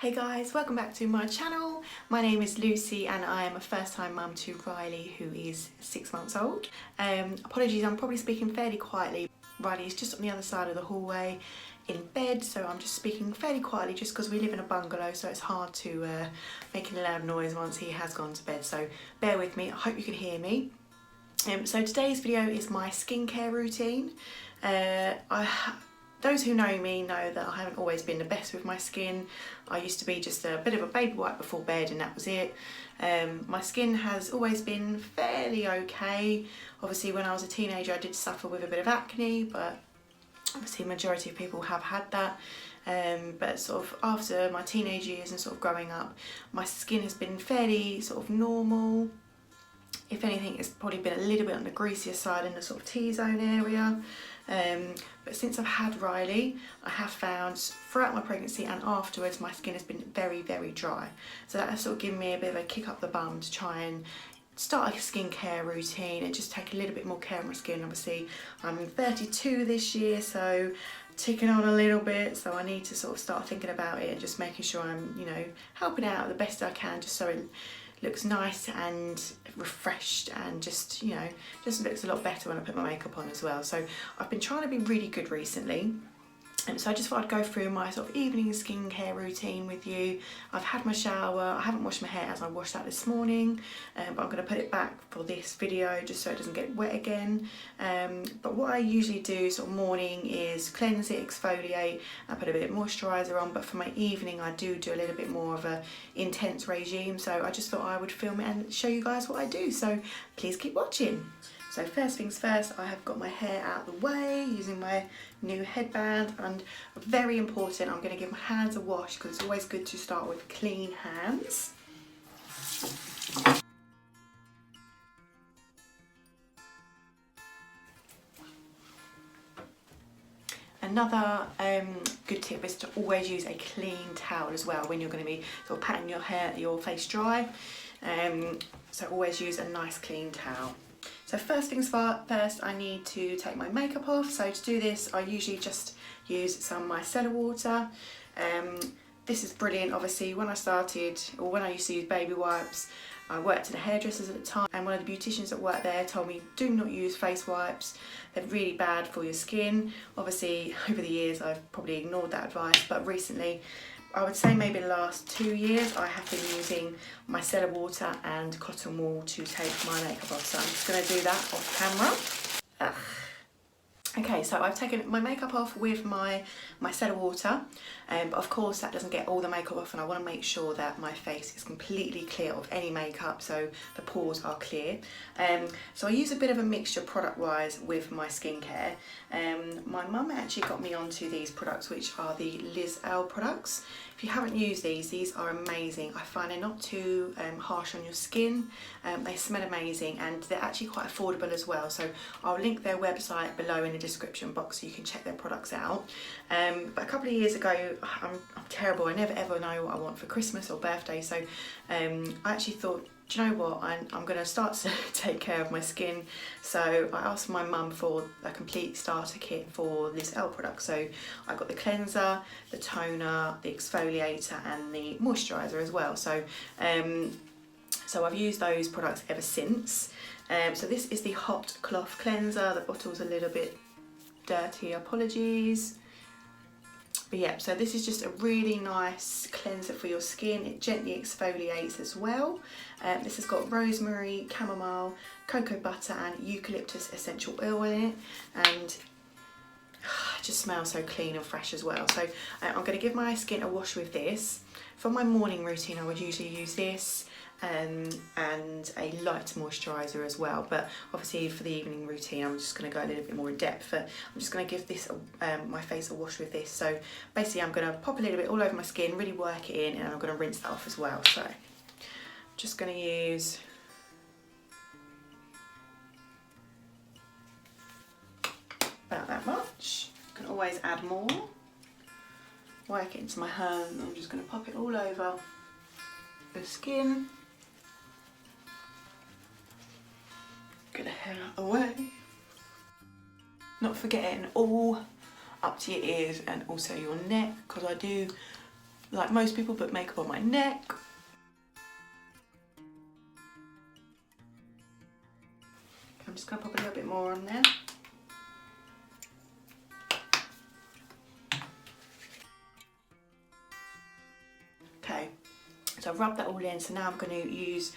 Hey guys, welcome back to my channel. My name is Lucy and I am a first time mum to Riley, who is 6 months old. Apologies, I'm probably speaking fairly quietly. Riley is just on the other side of the hallway in bed, so I'm just speaking fairly quietly just because we live in a bungalow, so it's hard to make a loud noise once he has gone to bed, so bear with me. I hope you can hear me. So today's video is my skincare routine. Those who know me know that I haven't always been the best with my skin. I used to be just a bit of a baby wipe before bed and that was it. My skin has always been fairly okay. Obviously when I was a teenager I did suffer with a bit of acne, but obviously majority of people have had that. But sort of after my teenage years and sort of growing up, my skin has been fairly sort of normal. If anything, it's probably been a little bit on the greasier side in the sort of T-zone area. But since I've had Riley, I have found throughout my pregnancy and afterwards my skin has been very, very dry. So that has sort of given me a bit of a kick up the bum to try and start a skincare routine and just take a little bit more care of my skin. Obviously, I'm 32 this year, so ticking on a little bit, so I need to sort of start thinking about it and just making sure I'm, you know, helping out the best I can just so it looks nice and refreshed and just, you know, just looks a lot better when I put my makeup on as well. So I've been trying to be really good recently. And so I just thought I'd go through my sort of evening skincare routine with you. I've had my shower, I haven't washed my hair as I washed that this morning, but I'm going to put it back for this video just so it doesn't get wet again. But what I usually do sort of morning is cleanse it, exfoliate and put a bit of moisturiser on, but for my evening I do a little bit more of a intense regime, so I just thought I would film it and show you guys what I do, so please keep watching. So first things first, I have got my hair out of the way using my new headband, and very important, I'm going to give my hands a wash because it's always good to start with clean hands. Another good tip is to always use a clean towel as well when you're going to be sort of patting your face dry. So always use a nice clean towel. So first things first, I need to take my makeup off. So to do this, I usually just use some micellar water. This is brilliant. Obviously, when I started, or when I used to use baby wipes, I worked in a hairdresser's at the time, and one of the beauticians that worked there told me, do not use face wipes. They're really bad for your skin. Obviously, over the years, I've probably ignored that advice, but recently, I would say maybe the last 2 years, I have been using micellar water and cotton wool to take my makeup off. So I'm just going to do that off camera. Okay, so I've taken my makeup off with my micellar water, but of course that doesn't get all the makeup off, and I want to make sure that my face is completely clear of any makeup, so the pores are clear. So I use a bit of a mixture product-wise with my skincare. My mum actually got me onto these products, which are the Miscellar products. If you haven't used these are amazing. I find they're not too harsh on your skin. They smell amazing and they're actually quite affordable as well. So I'll link their website below in the description box so you can check their products out. But a couple of years ago, I'm terrible. I never ever know what I want for Christmas or birthday. So I actually thought, do you know what, I'm going to start to take care of my skin. So I asked my mum for a complete starter kit for this Miscellar product. So I got the cleanser, the toner, the exfoliator and the moisturiser as well. So so I've used those products ever since. So this is the hot cloth cleanser. The bottle's a little bit dirty, apologies. But yeah, so this is just a really nice cleanser for your skin. It gently exfoliates as well. This has got rosemary, chamomile, cocoa butter and eucalyptus essential oil in it, and it just smells so clean and fresh as well. So I'm going to give my skin a wash with this. For my morning routine I would usually use this and a light moisturiser as well, but obviously for the evening routine I'm just going to go a little bit more in depth. But I'm just going to give this my face a wash with this. So basically I'm going to pop a little bit all over my skin, really work it in, and I'm going to rinse that off as well. So I'm just going to use about that much. You can always add more. Work it into my hand. I'm just going to pop it all over the skin. Get the hair out of the way. Not forgetting all up to your ears and also your neck, because I do like most people, put makeup on my neck. I'm just going to pop a little bit more on there. Okay, so I've rubbed that all in, so now I'm going to use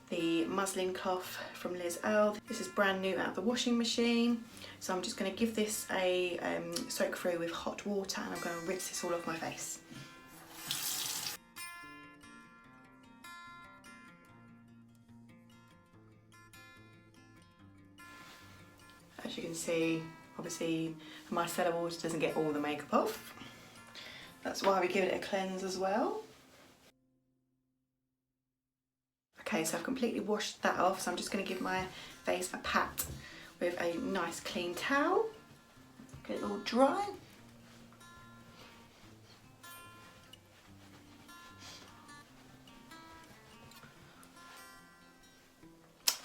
the muslin cloth from Miscellar. This is brand new out of the washing machine. So I'm just going to give this a soak through with hot water, and I'm going to rinse this all off my face. As you can see, obviously the Miscellar water doesn't get all the makeup off. That's why we give it a cleanse as well. Okay, so I've completely washed that off, so I'm just going to give my face a pat with a nice clean towel. Get it all dry.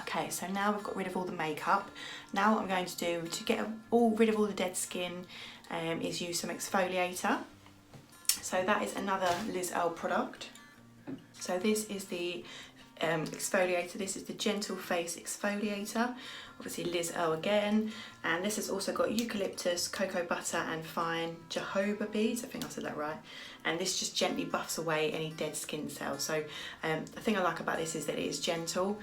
Okay, so now we've got rid of all the makeup. Now what I'm going to do to get rid of all the dead skin is use some exfoliator. So that is another Miscellar product. So this is the exfoliator. This is the Gentle Face Exfoliator, obviously Miscellar again, and this has also got eucalyptus, cocoa butter and fine jojoba beads, I think I said that right, and this just gently buffs away any dead skin cells. So the thing I like about this is that it is gentle.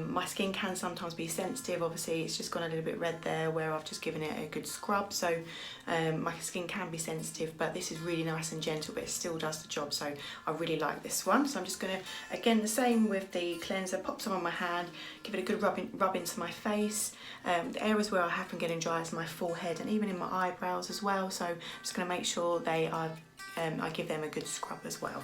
My skin can sometimes be sensitive, obviously it's just gone a little bit red there where I've just given it a good scrub, so my skin can be sensitive, but this is really nice and gentle, but it still does the job, so I really like this one. So I'm just going to, again the same with the cleanser, pop some on my hand, give it a good rub into my face. The areas where I have been getting dry is my forehead and even in my eyebrows as well, so I'm just going to make sure they are, I give them a good scrub as well.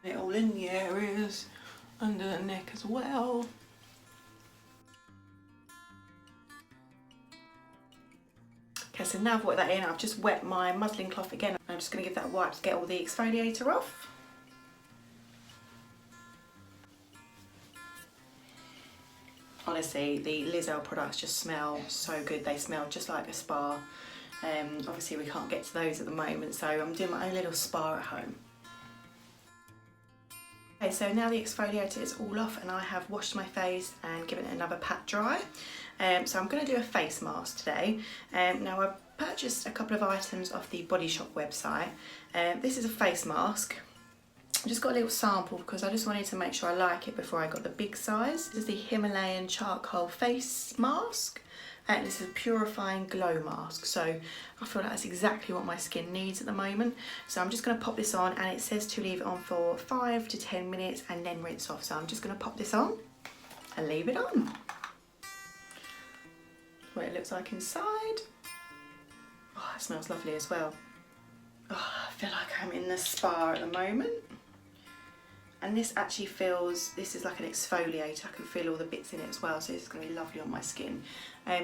It all in the areas under the neck as well. Okay, so now I've got that in, I've just wet my muslin cloth again. I'm just going to give that a wipe to get all the exfoliator off. Honestly, the Miscellar products just smell so good. They smell just like a spa. Obviously we can't get to those at the moment, so I'm doing my own little spa at home. Okay, so now the exfoliator is all off and I have washed my face and given it another pat dry. So I'm going to do a face mask today. Now I've purchased a couple of items off the Body Shop website. This is a face mask. I just got a little sample because I just wanted to make sure I like it before I got the big size. This is the Himalayan Charcoal Face Mask. And this is a purifying glow mask, so I feel like that's exactly what my skin needs at the moment. So I'm just going to pop this on, and it says to leave it on for 5 to 10 minutes and then rinse off. So I'm just going to pop this on and leave it on. What it looks like inside. Oh, it smells lovely as well. Oh, I feel like I'm in the spa at the moment. And this actually feels, this is like an exfoliator, I can feel all the bits in it as well, so this is going to be lovely on my skin.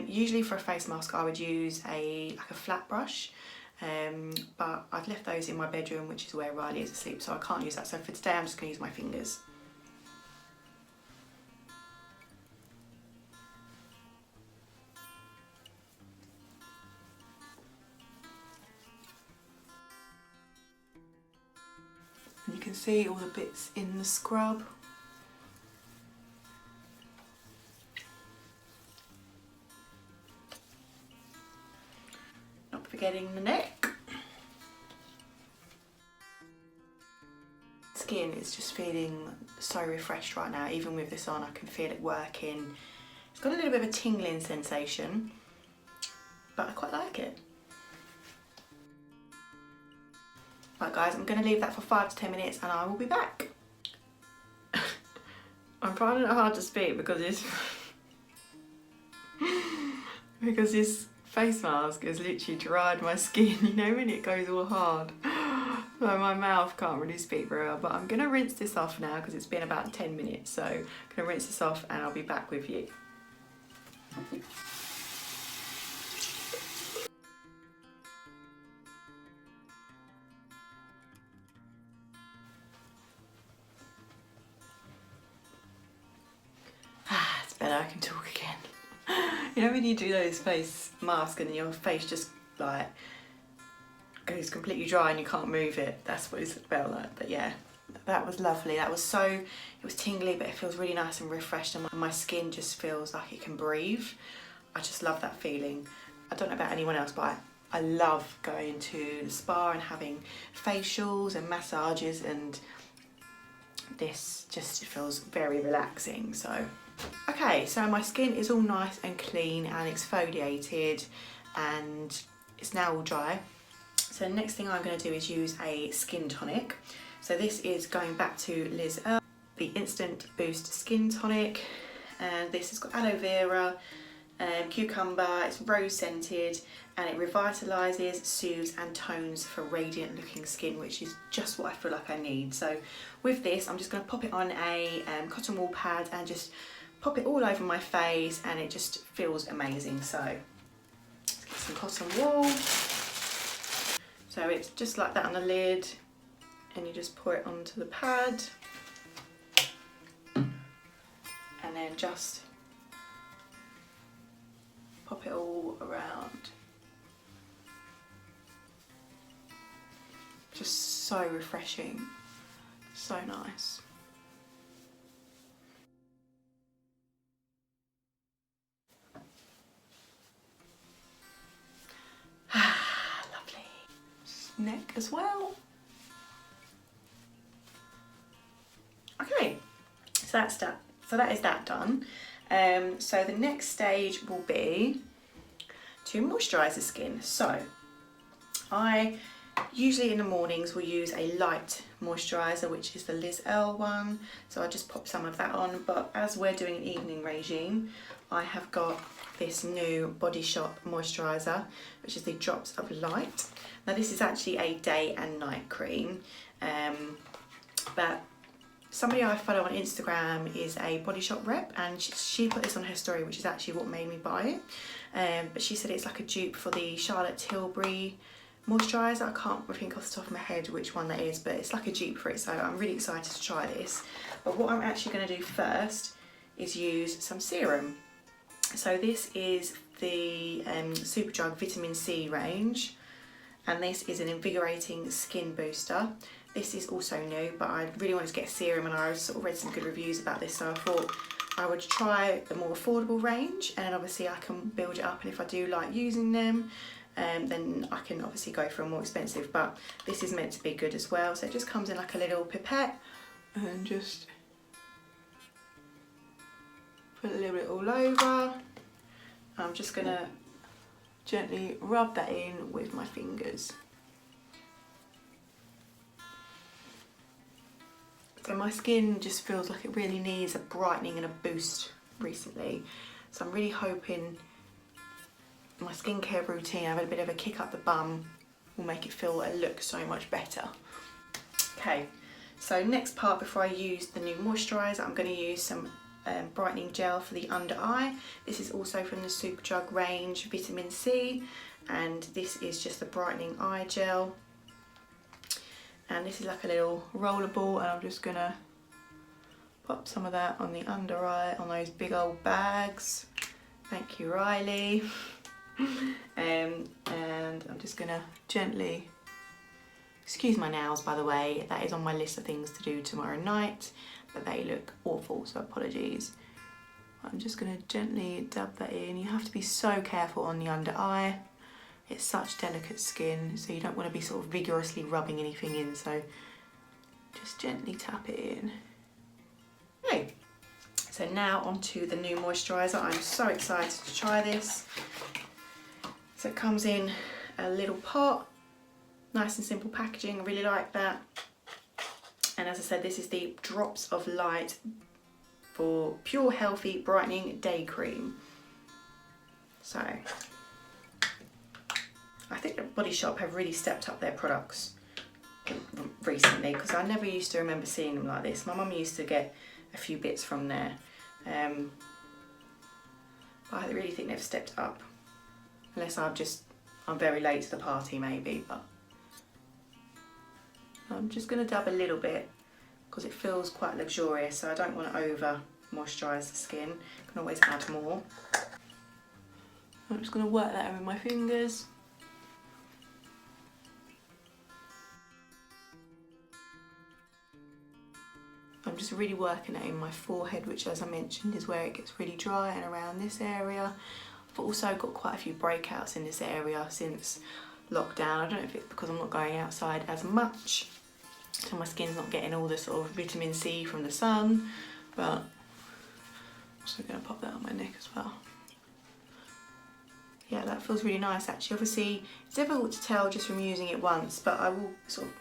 Usually for a face mask I would use like a flat brush, but I've left those in my bedroom, which is where Riley is asleep, so I can't use that. So for today I'm just going to use my fingers. And you can see all the bits in the scrub. Not forgetting the neck. Skin is just feeling so refreshed right now. Even with this on, I can feel it working. It's got a little bit of a tingling sensation, but I quite like it. Right guys, I'm going to leave that for 5 to 10 minutes and I will be back. I'm finding it hard to speak because this face mask has literally dried my skin, you know, when it goes all hard. So my mouth can't really speak very well, but I'm going to rinse this off now because it's been about 10 minutes. So I'm going to rinse this off and I'll be back with you. now I can talk again. You know when you do those face masks and your face just like goes completely dry and you can't move it? That's what it felt like. But yeah, that was lovely. That was so, it was tingly, but it feels really nice and refreshed, and my skin just feels like it can breathe. I just love that feeling. I don't know about anyone else, but I love going to the spa and having facials and massages, and this just feels very relaxing. So okay, so my skin is all nice and clean and exfoliated, and it's now all dry. So the next thing I'm going to do is use a skin tonic. So this is going back to Miscellar, the Instant Boost Skin Tonic, and this has got aloe vera, cucumber, it's rose scented, and it revitalises, soothes and tones for radiant looking skin, which is just what I feel like I need. So with this, I'm just going to pop it on a cotton wool pad and just pop it all over my face, and it just feels amazing. So let's get some cotton wool. So it's just like that on the lid, and you just pour it onto the pad, and then just pop it all around. Just so refreshing, so nice. Lovely. Neck as well. Okay, so that's that. So that is that done. So the next stage will be to moisturise the skin. So I usually in the mornings will use a light moisturiser, which is the Miscellar one. So I just pop some of that on, but as we're doing an evening regime, I have got this new Body Shop moisturiser, which is the Drops of Light. Now this is actually a day and night cream, but somebody I follow on Instagram is a Body Shop rep, and she put this on her story, which is actually what made me buy it. But she said it's like a dupe for the Charlotte Tilbury moisturiser. I can't think off the top of my head which one that is, but it's like a dupe for it, so I'm really excited to try this. But what I'm actually going to do first is use some serum. So this is the Superdrug Vitamin C range, and this is an invigorating skin booster. This is also new, but I really wanted to get a serum, and I sort of read some good reviews about this, so I thought I would try the more affordable range, and obviously I can build it up, and if I do like using them, then I can obviously go for a more expensive, but this is meant to be good as well. So it just comes in like a little pipette, and just put a little bit all over. I'm just gonna gently rub that in with my fingers. So my skin just feels like it really needs a brightening and a boost recently. So I'm really hoping my skincare routine, having a bit of a kick up the bum, will make it feel and look so much better. Okay, so next part before I use the new moisturiser, I'm going to use some brightening gel for the under eye. This is also from the Superdrug range, Vitamin C, and this is just the brightening eye gel. And this is like a little roller ball, and I'm just going to pop some of that on the under eye, on those big old bags. Thank you, Riley. And I'm just going to gently, excuse my nails by the way, that is on my list of things to do tomorrow night, but they look awful, so apologies. I'm just going to gently dab that in. You have to be so careful on the under eye. It's such delicate skin, so you don't want to be sort of vigorously rubbing anything in, so just gently tap it in. Okay, so now onto the new moisturiser. I'm so excited to try this. So it comes in a little pot, nice and simple packaging, I really like that. And as I said, this is the Drops of Light for Pure Healthy Brightening Day Cream. So I think the Body Shop have really stepped up their products recently, because I never used to remember seeing them like this. My mum used to get a few bits from there, but I really think they've stepped up. Unless I'm very late to the party maybe, but I'm just going to dab a little bit because it feels quite luxurious, so I don't want to moisturise the skin. You can always add more. I'm just going to work that in with my fingers. I'm just really working it in my forehead, which, as I mentioned, is where it gets really dry, and around this area. I've also got quite a few breakouts in this area since lockdown. I don't know if it's because I'm not going outside as much, so my skin's not getting all the sort of vitamin C from the sun, but I'm also going to pop that on my neck as well. Yeah, that feels really nice actually. Obviously, it's difficult to tell just from using it once, but I will sort of,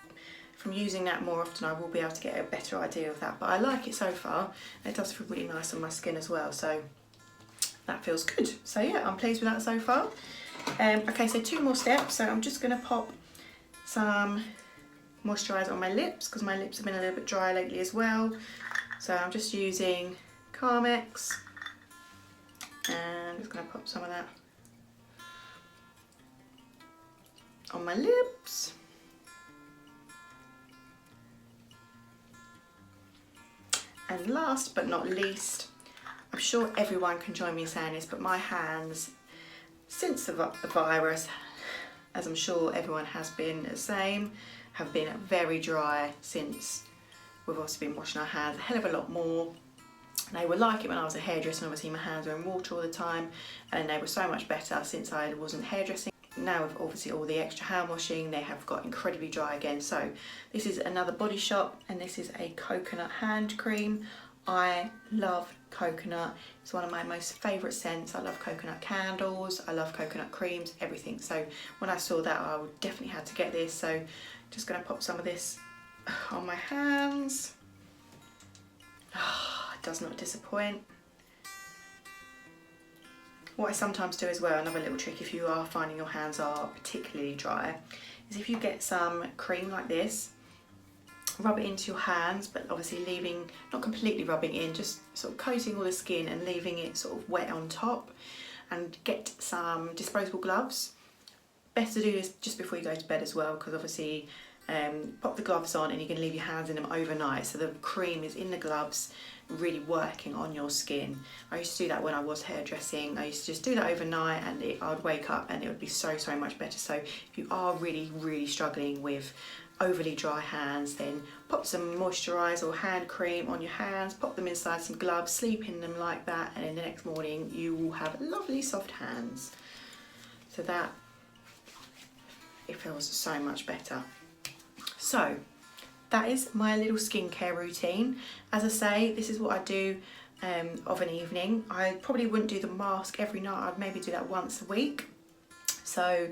from using that more often, I will be able to get a better idea of that. But I like it so far. It does feel really nice on my skin as well, so that feels good. So yeah, I'm pleased with that so far. Okay, so 2 more steps. So I'm just going to pop some moisturiser on my lips, because my lips have been a little bit dry lately as well. So I'm just using Carmex, and I'm just going to pop some of that on my lips. And last but not least, I'm sure everyone can join me in saying this, but my hands, since the virus, as I'm sure everyone has been the same, have been very dry since we've also been washing our hands a hell of a lot more. They were like it when I was a hairdresser, and obviously my hands were in water all the time, and they were so much better since I wasn't hairdressing. Now with obviously all the extra hand washing, they have got incredibly dry again. So this is another Body Shop, and this is a coconut hand cream. I love coconut. It's one of my most favourite scents. I love coconut candles, I love coconut creams, everything. So when I saw that, I would definitely had to get this. So just going to pop some of this on my hands. Oh, it does not disappoint. What I sometimes do as well, another little trick if you are finding your hands are particularly dry, is if you get some cream like this, rub it into your hands, but obviously leaving, not completely rubbing in, just sort of coating all the skin and leaving it sort of wet on top, and get some disposable gloves. Best to do this just before you go to bed as well, because obviously pop the gloves on and you can leave your hands in them overnight, so the cream is in the gloves really working on your skin. I used to do that when I was hairdressing. I used to just do that overnight, and I would wake up and it would be so much better. So if you are really struggling with overly dry hands, then pop some moisturiser or hand cream on your hands, pop them inside some gloves, sleep in them like that, and in the next morning you will have lovely soft hands. So that, it feels so much better. So that is my little skincare routine. As I say, this is what I do of an evening. I probably wouldn't do the mask every night. I'd maybe do that once a week. So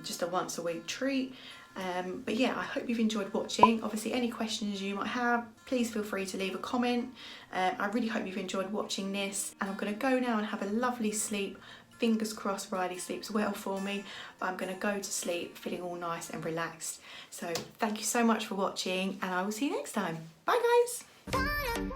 just a once a week treat. But yeah, I hope you've enjoyed watching. Obviously, any questions you might have, please feel free to leave a comment. I really hope you've enjoyed watching this, and I'm going to go now and have a lovely sleep. Fingers crossed Riley sleeps well for me, but I'm going to go to sleep feeling all nice and relaxed. So thank you so much for watching, and I will see you next time. Bye guys!